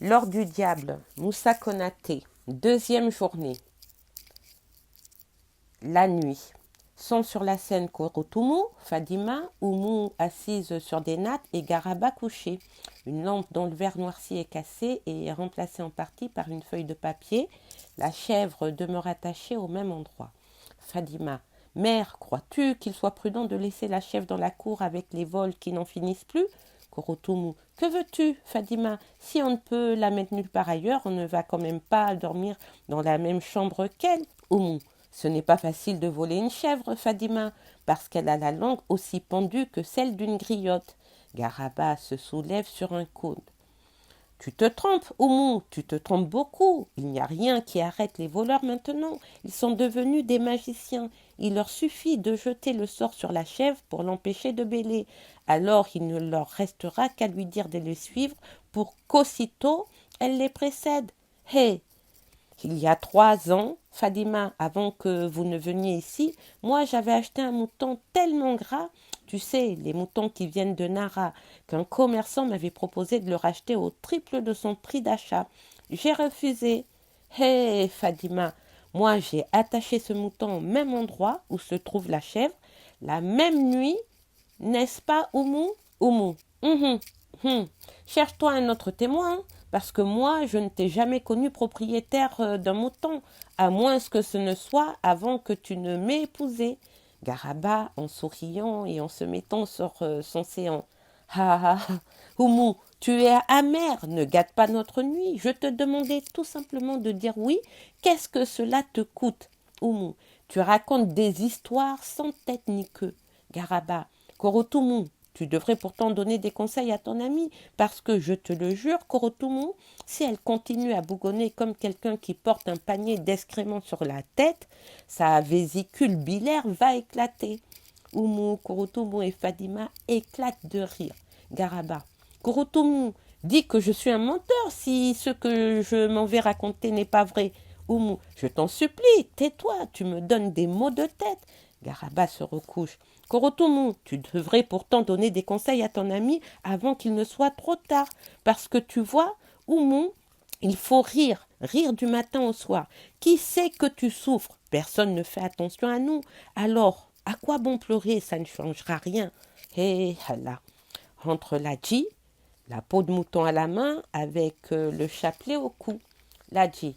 L'or du diable, Moussa Konaté, deuxième journée, la nuit. Sont sur la scène Korotoumou, Fadima, Oumou assise sur des nattes et Garaba couché. Une lampe dont le verre noirci est cassé et est remplacée en partie par une feuille de papier. La chèvre demeure attachée au même endroit. Fadima. Mère, crois-tu qu'il soit prudent de laisser la chèvre dans la cour avec les vols qui n'en finissent plus? Korotoumou. Que veux-tu, Fadima? Si on ne peut la mettre nulle part ailleurs, on ne va quand même pas dormir dans la même chambre qu'elle. Oumou. Ce n'est pas facile de voler une chèvre, Fadima, parce qu'elle a la langue aussi pendue que celle d'une griotte. Garaba se soulève sur un coude. Tu te trompes, Oumou, tu te trompes beaucoup. Il n'y a rien qui arrête les voleurs maintenant. Ils sont devenus des magiciens. Il leur suffit de jeter le sort sur la chèvre pour l'empêcher de bêler. Alors il ne leur restera qu'à lui dire de les suivre pour qu'aussitôt elle les précède. Hé, il y a 3 ans, Fadima, avant que vous ne veniez ici, moi j'avais acheté un mouton tellement gras, tu sais, les moutons qui viennent de Nara, qu'un commerçant m'avait proposé de le racheter au triple de son prix d'achat. J'ai refusé. Hé, Fadima, moi j'ai attaché ce mouton au même endroit où se trouve la chèvre, la même nuit, n'est-ce pas, Oumou? Oumou. Cherche-toi un autre témoin, parce que moi, je ne t'ai jamais connu propriétaire d'un mouton, à moins que ce ne soit avant que tu ne m'aies épousé. Garaba, en souriant et en se mettant sur son séant. Ah ah ah, Oumou, tu es amer, ne gâte pas notre nuit. Je te demandais tout simplement de dire oui. Qu'est-ce que cela te coûte? Oumou, tu racontes des histoires sans tête ni queue. Garaba, Korotoumou, tu devrais pourtant donner des conseils à ton amie, parce que je te le jure, Korotoumou, si elle continue à bougonner comme quelqu'un qui porte un panier d'excréments sur la tête, sa vésicule biliaire va éclater. Oumou, Korotoumou et Fadima éclatent de rire. Garaba. Korotoumou, dis que je suis un menteur si ce que je m'en vais raconter n'est pas vrai. Oumou, je t'en supplie, tais-toi, tu me donnes des maux de tête. Garaba se recouche. Korotoumou, tu devrais pourtant donner des conseils à ton ami avant qu'il ne soit trop tard. Parce que tu vois, Oumou, il faut rire, rire du matin au soir. Qui sait que tu souffres? Personne ne fait attention à nous. Alors, à quoi bon pleurer? Ça ne changera rien. Hé, Allah. Entre Ladji, la peau de mouton à la main, avec le chapelet au cou. Ladji.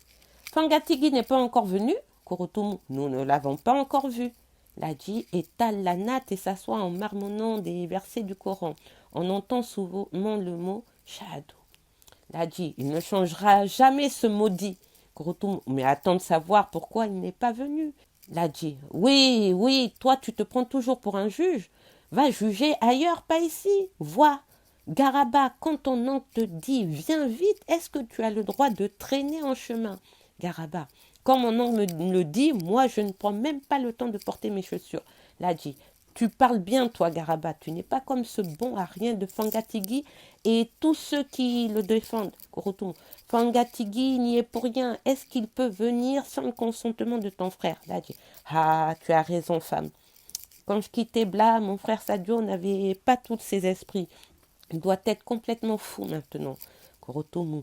Fangatigi n'est pas encore venu? Korotoumou. Nous ne l'avons pas encore vu. Ladji étale la natte et s'assoit en marmonnant des versets du Coran. On entend souvent le mot Shahadou. Ladji, il ne changera jamais ce maudit. Korotoumou, mais attends de savoir pourquoi il n'est pas venu. Ladji, oui, oui, toi tu te prends toujours pour un juge. Va juger ailleurs, pas ici. Vois, Garaba, quand ton oncle te dit viens vite, est-ce que tu as le droit de traîner en chemin? Garaba, quand mon oncle me le dit, moi je ne prends même pas le temps de porter mes chaussures. Ladji, tu parles bien, toi, Garaba. Tu n'es pas comme ce bon à rien de Fangatigi et tous ceux qui le défendent. Korotoum, Fangatigi n'y est pour rien. Est-ce qu'il peut venir sans le consentement de ton frère? Ladji, ah, tu as raison, femme. Quand je quittais Bla, mon frère Sadio n'avait pas tous ses esprits. Il doit être complètement fou maintenant. Korotoum,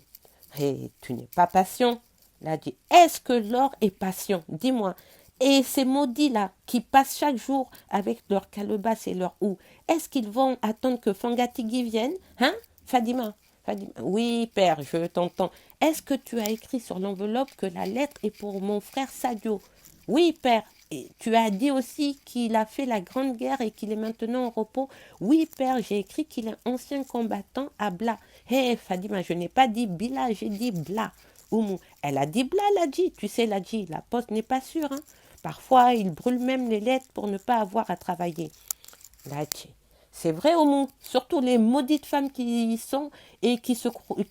hé, tu n'es pas patient. Ladji, est-ce que l'or est patient? Dis-moi. Et ces maudits-là, qui passent chaque jour avec leur calebasse et leur houe, est-ce qu'ils vont attendre que Fangatigi vienne? Hein, Fadima? Fadima? Oui, père, je t'entends. Est-ce que tu as écrit sur l'enveloppe que la lettre est pour mon frère Sadio? Oui, père. Et tu as dit aussi qu'il a fait la grande guerre et qu'il est maintenant en repos? Oui, père, j'ai écrit qu'il est ancien combattant à Bla. Hé, Fadima, je n'ai pas dit Bila, j'ai dit Bla. Oumou, elle a dit Bla, Ladji. Tu sais, Ladji, la poste n'est pas sûre, hein. Parfois, ils brûlent même les lettres pour ne pas avoir à travailler. Ladji. C'est vrai, Oumou, surtout les maudites femmes qui y sont et qui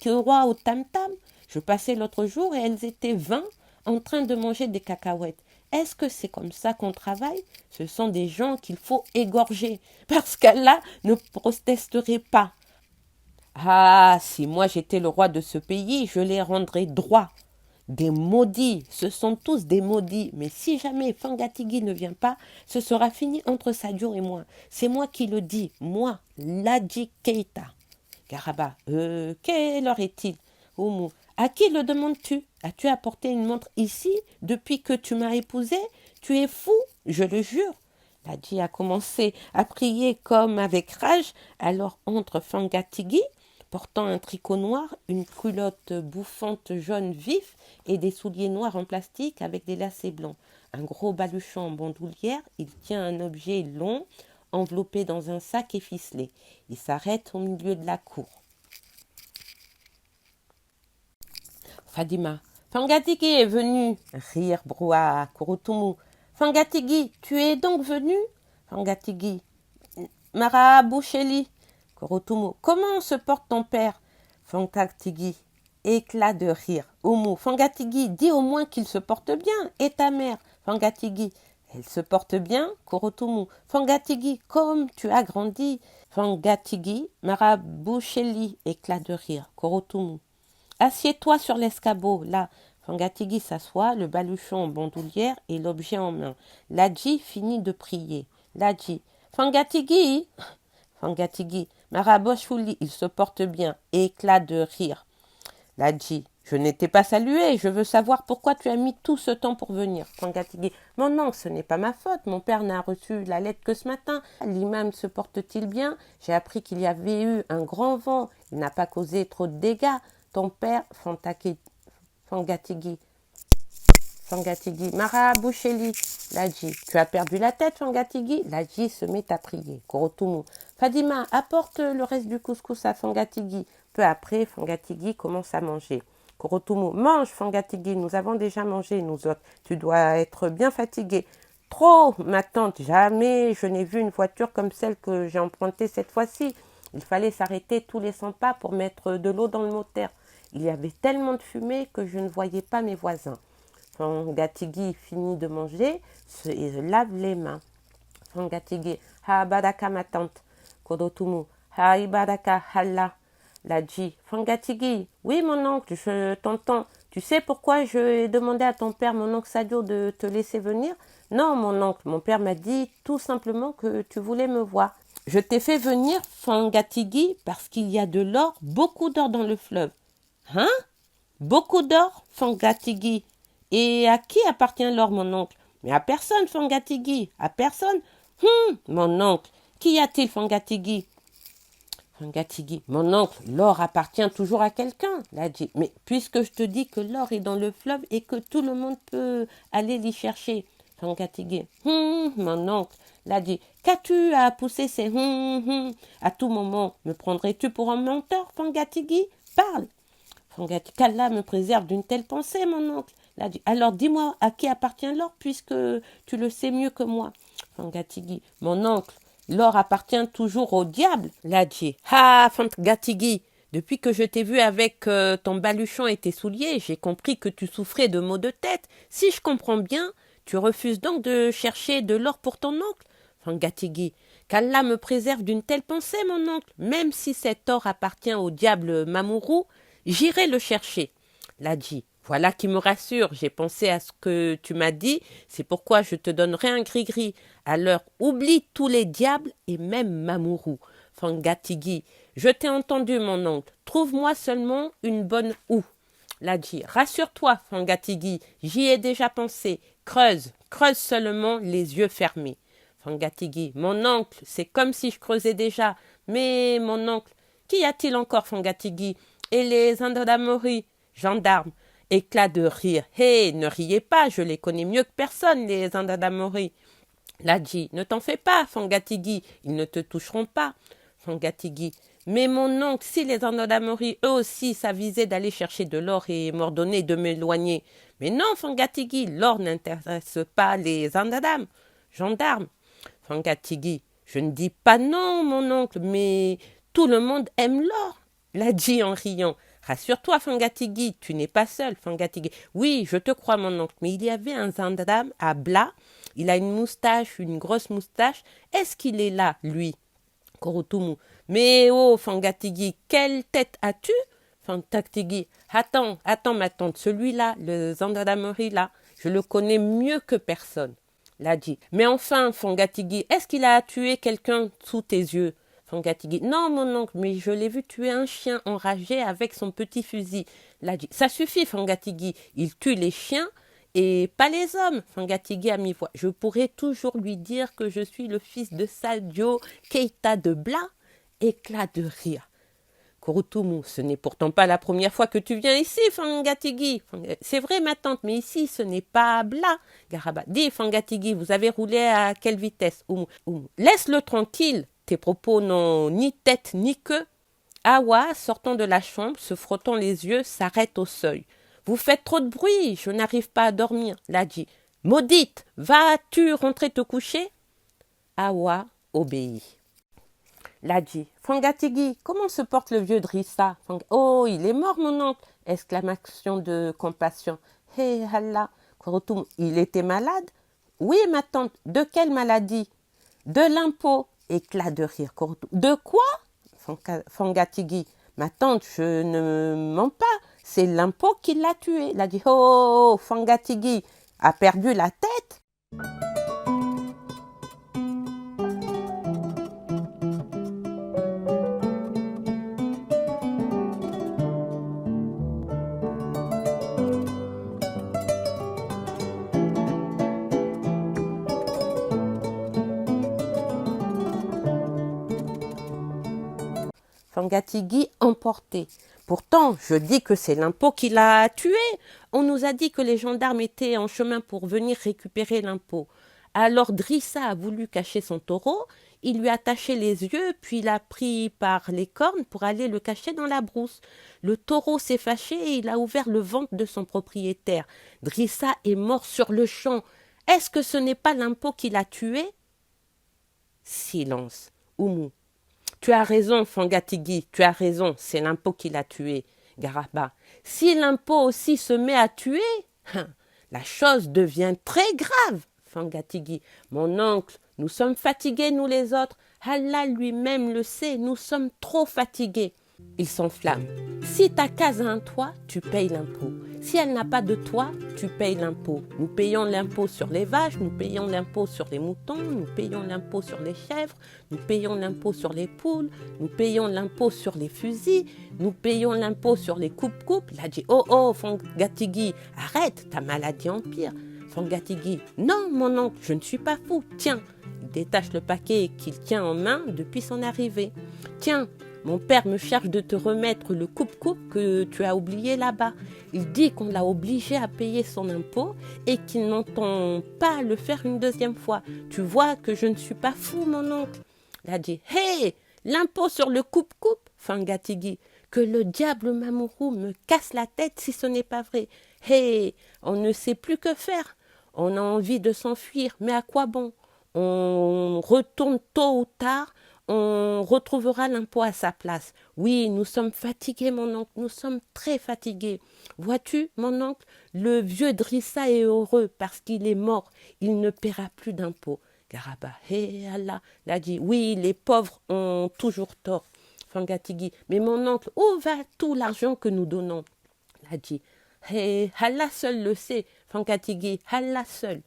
croient au tam-tam. Je passais l'autre jour et elles étaient 20 en train de manger des cacahuètes. Est-ce que c'est comme ça qu'on travaille? Ce sont des gens qu'il faut égorger, parce qu'Allah ne protesterait pas. Ah, si moi j'étais le roi de ce pays, je les rendrais droits. Des maudits, ce sont tous des maudits. Mais si jamais Fangatigi ne vient pas, ce sera fini entre Sadio et moi. C'est moi qui le dis, moi, Ladji Keita. Garaba, quelle heure est-il? Oumu. À qui le demandes-tu? As-tu apporté une montre ici depuis que tu m'as épousé? Tu es fou, je le jure. Ladji a commencé à prier comme avec rage. Alors entre Fangatigi, portant un tricot noir, une culotte bouffante jaune vif et des souliers noirs en plastique avec des lacets blancs. Un gros baluchon en bandoulière, il tient un objet long, enveloppé dans un sac et ficelé. Il s'arrête au milieu de la cour. Fadima. Fangatigi est venu. Rire brouhaha. Kurutumu. Fangatigi, tu es donc venu? Fangatigi. Mara Boucheli. Kurutumu. Comment se porte ton père? Fangatigi. Éclat de rire. Oumu. Fangatigi, dis au moins qu'il se porte bien. Et ta mère? Fangatigi. Elle se porte bien? Kurutumu. Fangatigi, comme tu as grandi. Fangatigi. Mara Boucheli. Éclat de rire. Kurutumu. Assieds-toi sur l'escabeau, là. Fangatigi s'assoit, le baluchon en bandoulière et l'objet en main. Ladji finit de prier. Ladji. Fangatigi. Fangatigi. Maraboshfuli, il se porte bien. Éclat de rire. Ladji. Je n'étais pas salué, je veux savoir pourquoi tu as mis tout ce temps pour venir. Fangatigi. Mon oncle, ce n'est pas ma faute. Mon père n'a reçu la lettre que ce matin. L'imam se porte-t-il bien? J'ai appris qu'il y avait eu un grand vent. Il n'a pas causé trop de dégâts. Ton père, Fangatigi. Fangatigi. Mara Boucheli. Ladji. Tu as perdu la tête, Fangatigi? Ladji se met à prier. Kurutumu. Fadima, apporte le reste du couscous à Fangatigi. Peu après, Fangatigi commence à manger. Kurutumu. Mange, Fangatigi. Nous avons déjà mangé, nous autres. Tu dois être bien fatigué. Trop, ma tante. Jamais je n'ai vu une voiture comme celle que j'ai empruntée cette fois-ci. Il fallait s'arrêter tous les 100 pas pour mettre de l'eau dans le moteur. Il y avait tellement de fumée que je ne voyais pas mes voisins. Fangatigi finit de manger et se lave les mains. Fangatigi. Ha badaka ma tante. Kurutumu. Ha ibadaka halla. Ladji. Fangatigi. Oui mon oncle, je t'entends. Tu sais pourquoi je ai demandé à ton père, mon oncle Sadio, de te laisser venir? Non mon oncle, mon père m'a dit tout simplement que tu voulais me voir. Je t'ai fait venir, Fangatigi, parce qu'il y a de l'or, beaucoup d'or dans le fleuve. Hein? Beaucoup d'or, Fangatigi. Et à qui appartient l'or, mon oncle? Mais à personne, Fangatigi. À personne? Mon oncle. Qu'y a-t-il, Fangatigi? Fangatigi. Mon oncle, l'or appartient toujours à quelqu'un, Ladji. Mais puisque je te dis que l'or est dans le fleuve et que tout le monde peut aller l'y chercher. Fangatigi. Mon oncle. Ladji. Qu'as-tu à pousser ces À tout moment, me prendrais-tu pour un menteur, Fangatigi? Parle. Fangatigi. Qu'Allah me préserve d'une telle pensée, mon oncle. Ladji. Alors dis-moi à qui appartient l'or puisque tu le sais mieux que moi. Fangatigi. Mon oncle, l'or appartient toujours au diable. Ladji. Ah, Fangatigi. Depuis que je t'ai vu avec ton baluchon et tes souliers, j'ai compris que tu souffrais de maux de tête. Si je comprends bien, tu refuses donc de chercher de l'or pour ton oncle? Fangatigi. Qu'Allah me préserve d'une telle pensée, mon oncle. Même si cet or appartient au diable Mamourou, j'irai le chercher. Ladji. Voilà qui me rassure. J'ai pensé à ce que tu m'as dit. C'est pourquoi je te donnerai un gris-gris. Alors, oublie tous les diables et même Mamourou. Fangatigi. Je t'ai entendu, mon oncle. Trouve-moi seulement une bonne houe. Ladji. Rassure-toi, Fangatigi. J'y ai déjà pensé. Creuse seulement les yeux fermés. Fangatigi. Mon oncle, c'est comme si je creusais déjà. Mais, mon oncle, qu'y a-t-il encore, Fangatigi? Et les Indodamori? Gendarmes. Éclat de rire. Hé, ne riez pas, je les connais mieux que personne, les Indodamori. Ladji. Ne t'en fais pas, Fangatigi. Ils ne te toucheront pas. Fangatigi. Mais mon oncle, si les Indodamori, eux aussi, s'avisaient d'aller chercher de l'or et m'ordonnaient de m'éloigner. Mais non, Fangatigi, l'or n'intéresse pas les Indodam. Gendarmes. Fangatigi. Je ne dis pas non, mon oncle, mais tout le monde aime l'or. Ladji en riant. Rassure-toi, Fangatigi, tu n'es pas seul, Fangatigi. Oui, je te crois, mon oncle, mais il y avait un Zandam à Bla. Il a une moustache, une grosse moustache. Est-ce qu'il est là, lui? Kurutumu. Mais oh, Fangatigi, quelle tête as-tu? Fangatigi. Attends, ma tante, celui-là, le Zandamori là, je le connais mieux que personne. Ladji. Mais enfin, Fangatigi, est-ce qu'il a tué quelqu'un sous tes yeux? Fangatigi, non mon oncle, mais je l'ai vu tuer un chien enragé avec son petit fusil. Ladi, ça suffit Fangatigi, il tue les chiens et pas les hommes. Fangatigi à mi-voix, je pourrais toujours lui dire que je suis le fils de Sadio Keita de Bla. Éclat de rire. Kurutumu, ce n'est pourtant pas la première fois que tu viens ici, Fangatigi. C'est vrai, ma tante, mais ici, ce n'est pas Bla. Garaba, dis, Fangatigi, vous avez roulé à quelle vitesse? Laisse-le tranquille. Tes propos n'ont ni tête ni queue. Awa, sortant de la chambre, se frottant les yeux, s'arrête au seuil. Vous faites trop de bruit, je n'arrive pas à dormir. Ladi, maudite, vas-tu rentrer te coucher? Awa obéit. Ladi, Fangatigi, comment se porte le vieux Drissa? Oh, il est mort, mon oncle! Exclamation de compassion. Hé, Allah! Kurutum, il était malade? Oui, ma tante. De quelle maladie? De l'impôt. Éclat de rire. Kurutum. De quoi? Fangatigi, ma tante, je ne mens pas. C'est l'impôt qui l'a tué. Ladi, oh, Fangatigi a perdu la tête? Fangatigi emporté. Pourtant, je dis que c'est l'impôt qui l'a tué. On nous a dit que les gendarmes étaient en chemin pour venir récupérer l'impôt. Alors Drissa a voulu cacher son taureau, il lui a taché les yeux, puis l'a pris par les cornes pour aller le cacher dans la brousse. Le taureau s'est fâché et il a ouvert le ventre de son propriétaire. Drissa est mort sur le champ. Est-ce que ce n'est pas l'impôt qui l'a tué? Silence. Oumou. Tu as raison, Fangatigi, tu as raison, c'est l'impôt qui l'a tué. Garaba, si l'impôt aussi se met à tuer, la chose devient très grave. Fangatigi, mon oncle, nous sommes fatigués, nous les autres. Allah lui-même le sait, nous sommes trop fatigués. Il s'enflamme. Si ta case a un toit, tu payes l'impôt. Si elle n'a pas de toit, tu payes l'impôt. Nous payons l'impôt sur les vaches, nous payons l'impôt sur les moutons, nous payons l'impôt sur les chèvres, nous payons l'impôt sur les poules, nous payons l'impôt sur les fusils, nous payons l'impôt sur les coupes-coupes. Il a dit, oh, Fangatigi, arrête, ta maladie empire. Fangatigi, non, mon oncle, je ne suis pas fou. Tiens, il détache le paquet qu'il tient en main depuis son arrivée. Tiens, mon père me charge de te remettre le coupe-coupe que tu as oublié là-bas. Il dit qu'on l'a obligé à payer son impôt et qu'il n'entend pas le faire une deuxième fois. Tu vois que je ne suis pas fou, mon oncle. Il a dit, hé, l'impôt sur le coupe-coupe, Fangatigi, que le diable Mamourou me casse la tête si ce n'est pas vrai. Hé, on ne sait plus que faire. On a envie de s'enfuir, mais à quoi bon? On retourne tôt ou tard, on retrouvera l'impôt à sa place. Oui, nous sommes fatigués, mon oncle, nous sommes très fatigués. Vois-tu, mon oncle, le vieux Drissa est heureux parce qu'il est mort. Il ne paiera plus d'impôt. Garaba, hé Allah, l'a dit, oui, les pauvres ont toujours tort. Fangatigi, mais mon oncle, où va tout l'argent que nous donnons? L'a dit, hé, Allah seul le sait. Fangatigi, Allah seul.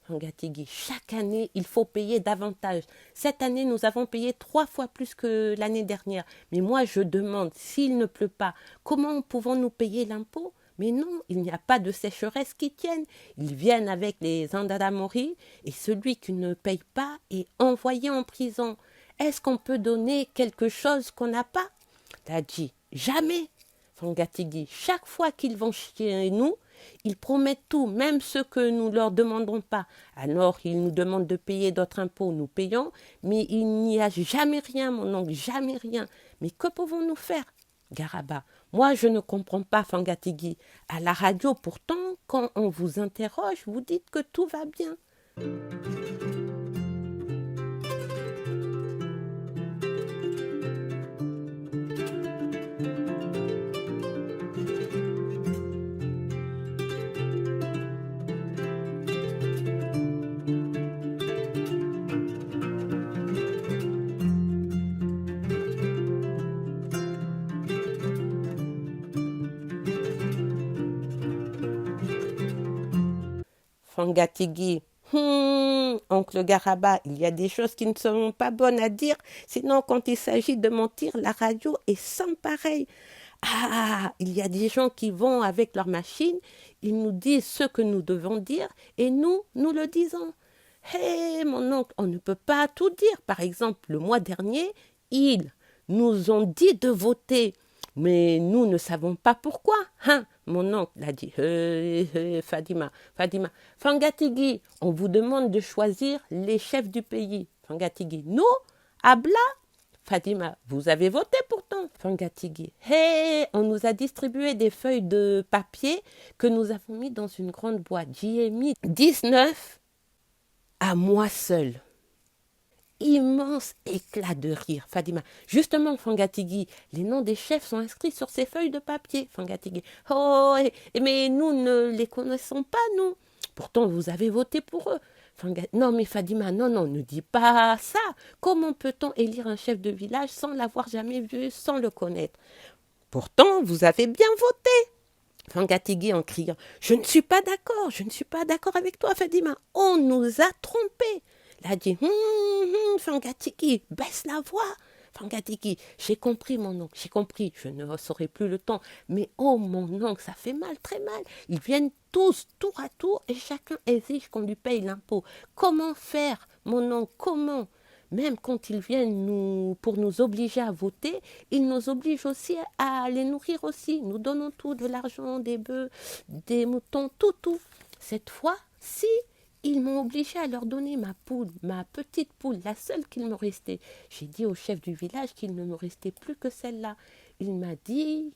Fangatigi, chaque année, il faut payer davantage. Cette année, nous avons payé 3 fois plus que l'année dernière. Mais moi, je demande, s'il ne pleut pas, comment pouvons-nous payer l'impôt? Mais non, il n'y a pas de sécheresse qui tienne. Ils viennent avec les Andadamori et celui qui ne paye pas est envoyé en prison. Est-ce qu'on peut donner quelque chose qu'on n'a pas? T'as dit, jamais. Fangatigi, chaque fois qu'ils vont chez nous, ils promettent tout, même ce que nous ne leur demandons pas. Alors, ils nous demandent de payer d'autres impôts, nous payons, mais il n'y a jamais rien, mon oncle, jamais rien. Mais que pouvons-nous faire? Garaba, moi je ne comprends pas, Fangatigi. À la radio, pourtant, quand on vous interroge, vous dites que tout va bien. Fangatigi, Oncle Garaba, il y a des choses qui ne sont pas bonnes à dire, sinon quand il s'agit de mentir, la radio est sans pareil. Ah, il y a des gens qui vont avec leur machine, ils nous disent ce que nous devons dire et nous le disons. Hé, mon oncle, on ne peut pas tout dire. Par exemple, le mois dernier, ils nous ont dit de voter, mais nous ne savons pas pourquoi. Hein? Mon oncle a dit, Fadima, Fangatigi, on vous demande de choisir les chefs du pays. Fangatigi, nous, Abla, Fadima, vous avez voté pourtant. Fangatigi, hé, on nous a distribué des feuilles de papier que nous avons mis dans une grande boîte. J'y ai mis 19 à moi seul. Immense éclat de rire. Fadima, justement, Fangatigi, les noms des chefs sont inscrits sur ces feuilles de papier. Fangatigi, oh, mais nous ne les connaissons pas, nous. Pourtant, vous avez voté pour eux. Non, mais Fadima, non, ne dis pas ça. Comment peut-on élire un chef de village sans l'avoir jamais vu, sans le connaître? Pourtant, vous avez bien voté. Fangatigi en criant, je ne suis pas d'accord avec toi, Fadima. On nous a trompés. Là dit, Fangatigi, baisse la voix. Fangatigi, j'ai compris mon oncle, j'ai compris, je ne saurai plus le temps. Mais oh mon oncle, ça fait mal, très mal. Ils viennent tous, tour à tour, et chacun exige qu'on lui paye l'impôt. Comment faire, mon oncle, comment? Même quand ils viennent pour nous obliger à voter, ils nous obligent aussi à les nourrir aussi. Nous donnons tout, de l'argent, des bœufs, des moutons, tout. Cette fois, si ils m'ont obligé à leur donner ma poule, ma petite poule, la seule qu'il me restait. J'ai dit au chef du village qu'il ne me restait plus que celle-là. Il m'a dit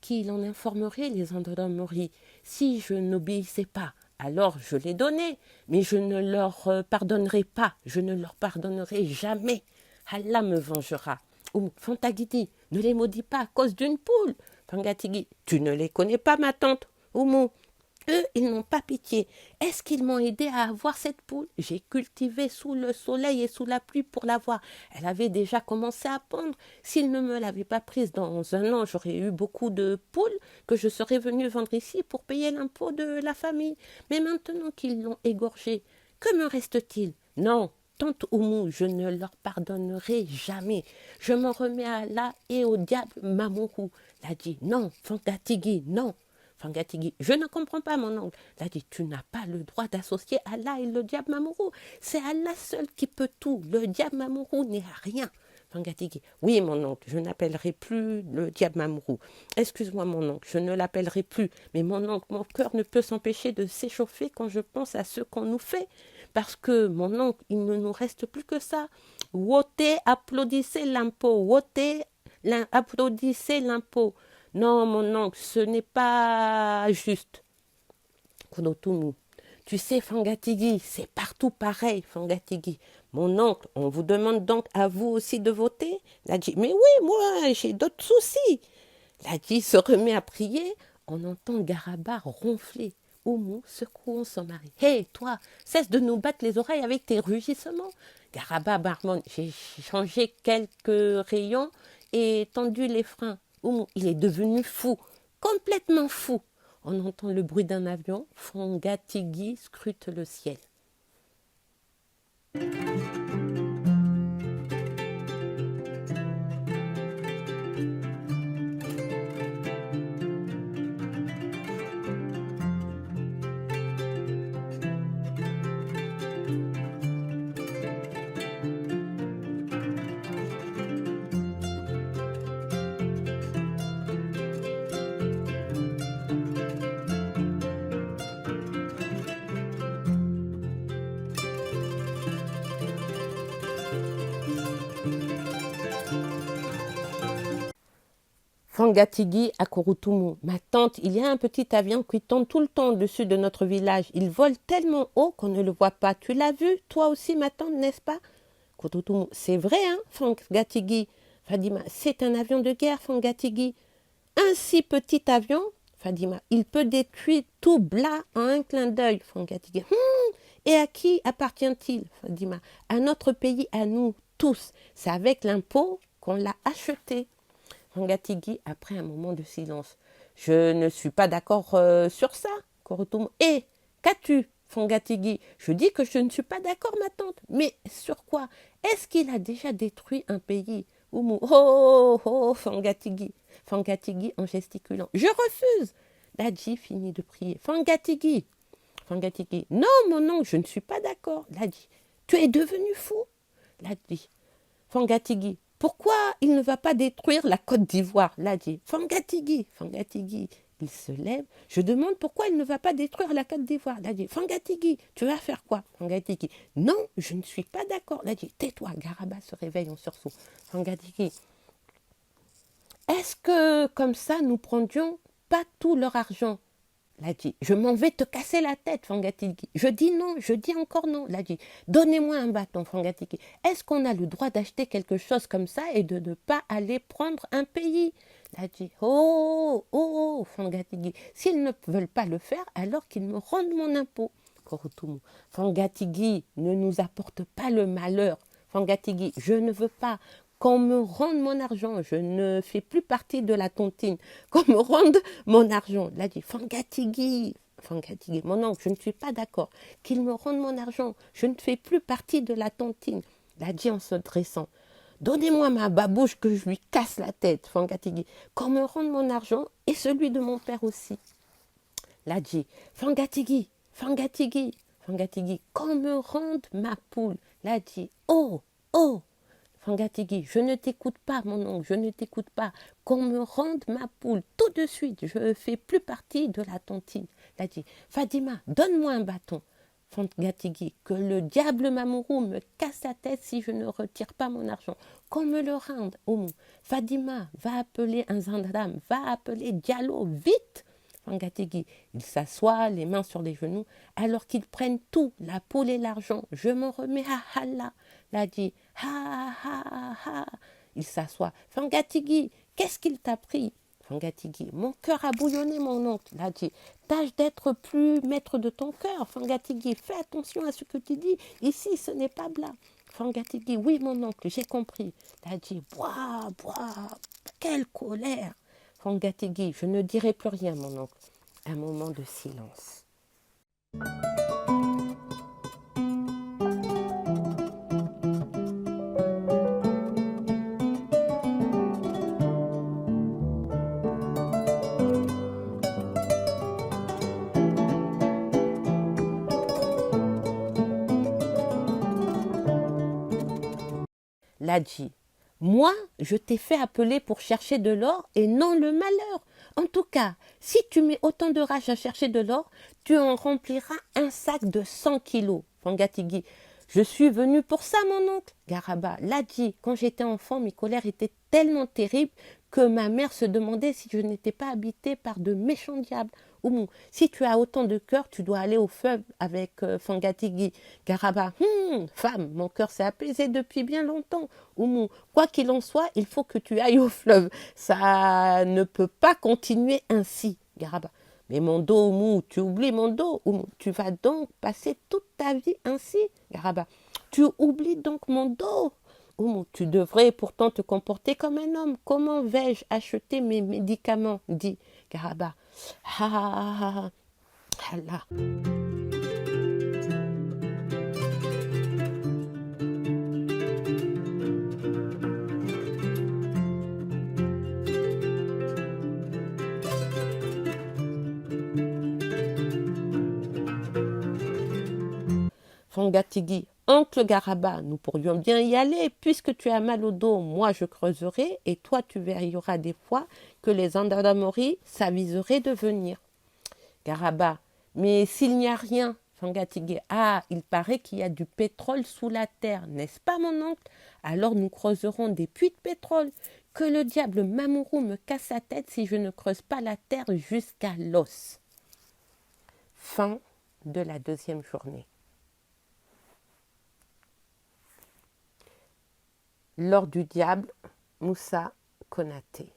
qu'il en informerait les gendarmeries si je n'obéissais pas. Alors je l'ai donné, mais je ne leur pardonnerai pas, je ne leur pardonnerai jamais. Allah me vengera. Fantagiti, ne les maudis pas à cause d'une poule. Fangatigi, tu ne les connais pas, ma tante. Oumou, eux, ils n'ont pas pitié. Est-ce qu'ils m'ont aidé à avoir cette poule? J'ai cultivé sous le soleil et sous la pluie pour l'avoir. Elle avait déjà commencé à pondre. S'ils ne me l'avaient pas prise dans un an, j'aurais eu beaucoup de poules que je serais venue vendre ici pour payer l'impôt de la famille. Mais maintenant qu'ils l'ont égorgée, que me reste-t-il? Non, tante Oumou, je ne leur pardonnerai jamais. Je m'en remets à Allah et au diable Mamourou. L'a dit, non, Fangatigi, non. Fangatigi, je ne comprends pas, mon oncle. L'a dit, tu n'as pas le droit d'associer Allah et le diable Mamourou. C'est Allah seul qui peut tout. Le diable Mamourou n'est rien. Fangatigi, oui, mon oncle, je n'appellerai plus le diable Mamourou. Excuse-moi, mon oncle, je ne l'appellerai plus. Mais mon oncle, mon cœur ne peut s'empêcher de s'échauffer quand je pense à ce qu'on nous fait. Parce que, mon oncle, il ne nous reste plus que ça. Wotez, applaudissez l'impôt. Wotez, applaudissez l'impôt. Non, mon oncle, ce n'est pas juste. Konotumu, tu sais, Fangatigi, c'est partout pareil, Fangatigi. Mon oncle, on vous demande donc à vous aussi de voter? L'a dit, mais oui, moi, j'ai d'autres soucis. L'a dit, se remet à prier. On entend Garaba ronfler. Oumou secouant son mari. Hé, toi, cesse de nous battre les oreilles avec tes rugissements. Garaba marmonne. J'ai changé quelques rayons et tendu les freins. Oumou, il est devenu fou, complètement fou. On entend le bruit d'un avion. Fangatigi scrute le ciel. Fangatigi à Kurutumu. Ma tante, il y a un petit avion qui tombe tout le temps au-dessus de notre village. Il vole tellement haut qu'on ne le voit pas. Tu l'as vu, toi aussi, ma tante, n'est-ce pas? Kurutumu, c'est vrai, hein, Fangatigi. Fadima, c'est un avion de guerre, Fangatigi. Un si petit avion, Fadima, il peut détruire tout Bla en un clin d'œil, Fangatigi. Et à qui appartient-il, Fadima? À notre pays, à nous tous. C'est avec l'impôt qu'on l'a acheté. Fangatigi, après un moment de silence. Je ne suis pas d'accord sur ça, Kurutumu. Qu'as-tu, Fangatigi, je dis que je ne suis pas d'accord, ma tante. Mais sur quoi? Est-ce qu'il a déjà détruit un pays? Oumou, oh, oh, Fangatigi. Fangatigi en gesticulant. Je refuse. Ladji finit de prier. Fangatigi. Fangatigi. Non, mon oncle, je ne suis pas d'accord. Ladji. Tu es devenu fou? Ladji. Fangatigi. Pourquoi il ne va pas détruire la Côte d'Ivoire? Ladji. Fangatigi. Fangatigi. Il se lève. Je demande pourquoi il ne va pas détruire la Côte d'Ivoire. Ladji. Fangatigi. Tu vas faire quoi? Fangatigi. Non, je ne suis pas d'accord. Ladji. Tais-toi. Garaba se réveille en sursaut. Fangatigi. Est-ce que comme ça nous prendrions pas tout leur argent? Ladji, je m'en vais te casser la tête, Fangatigi. Je dis non, je dis encore non. Ladji, donnez-moi un bâton, Fangatigi. Est-ce qu'on a le droit d'acheter quelque chose comme ça et de ne pas aller prendre un pays? Ladji, oh, oh, oh, Fangatigi. S'ils ne veulent pas le faire, alors qu'ils me rendent mon impôt. Korotumu, Fangatigi, ne nous apporte pas le malheur. Fangatigi, je ne veux pas qu'on me rende mon argent, je ne fais plus partie de la tontine, qu'on me rende mon argent. Là, dit Fangatigi, Fangatigi, mon oncle, je ne suis pas d'accord, qu'il me rende mon argent, je ne fais plus partie de la tontine. Là, dit en se dressant, donnez-moi ma babouche que je lui casse la tête, Fangatigi, qu'on me rende mon argent et celui de mon père aussi. Là, dit Fangatigi, Fangatigi, Fangatigi, qu'on me rende ma poule. Là, dit oh, oh. Fangatigi, je ne t'écoute pas, mon oncle, je ne t'écoute pas. Qu'on me rende ma poule tout de suite. Je ne fais plus partie de la tontine. Là, dit Fadima, donne-moi un bâton. Fangatigi, que le diable Mamourou me casse la tête si je ne retire pas mon argent. Qu'on me le rende. Oh, Fadima, va appeler un gendarme, va appeler Diallo, vite. Fangatigi, il s'assoit, les mains sur les genoux, alors qu'ils prennent tout, la poule et l'argent. Je m'en remets à Allah. Là dit, ha, ha, ha. Il s'assoit. Fangatigi, qu'est-ce qu'il t'a pris? Fangatigi, mon cœur a bouillonné, mon oncle. Là dit, tâche d'être plus maître de ton cœur. Fangatigi, fais attention à ce que tu dis. Ici, ce n'est pas blanc. Fangatigi, oui, mon oncle, j'ai compris. Là dit, bois, bois, quelle colère. Fangatigi, je ne dirai plus rien, mon oncle. Un moment de silence. Ladji, moi, je t'ai fait appeler pour chercher de l'or et non le malheur. En tout cas, si tu mets autant de rage à chercher de l'or, tu en rempliras un sac de 100 kilos. Fangatigi, je suis venu pour ça, mon oncle. Garaba, Ladji, quand j'étais enfant, mes colères étaient tellement terribles que ma mère se demandait si je n'étais pas habitée par de méchants diables. Oumou, si tu as autant de cœur, tu dois aller au fleuve avec Fangatigi. Garaba, femme, mon cœur s'est apaisé depuis bien longtemps. Oumou, quoi qu'il en soit, il faut que tu ailles au fleuve. Ça ne peut pas continuer ainsi. Garaba, mais mon dos, Oumou, tu oublies mon dos. Oumou, tu vas donc passer toute ta vie ainsi. Garaba, tu oublies donc mon dos. Oumou, tu devrais pourtant te comporter comme un homme. Comment vais-je acheter mes médicaments? Dit Garaba. Ah, ah là. Fangatigi, oncle Garaba, nous pourrions bien y aller, puisque tu as mal au dos, moi je creuserai, et toi tu verras des fois que les Andadamori s'aviseraient de venir. Garaba, mais s'il n'y a rien, Fangatigi, ah, il paraît qu'il y a du pétrole sous la terre, n'est-ce pas mon oncle? Alors nous creuserons des puits de pétrole. Que le diable Mamourou me casse la tête si je ne creuse pas la terre jusqu'à l'os. Fin de la 2e journée. L'or du diable, Moussa Konaté.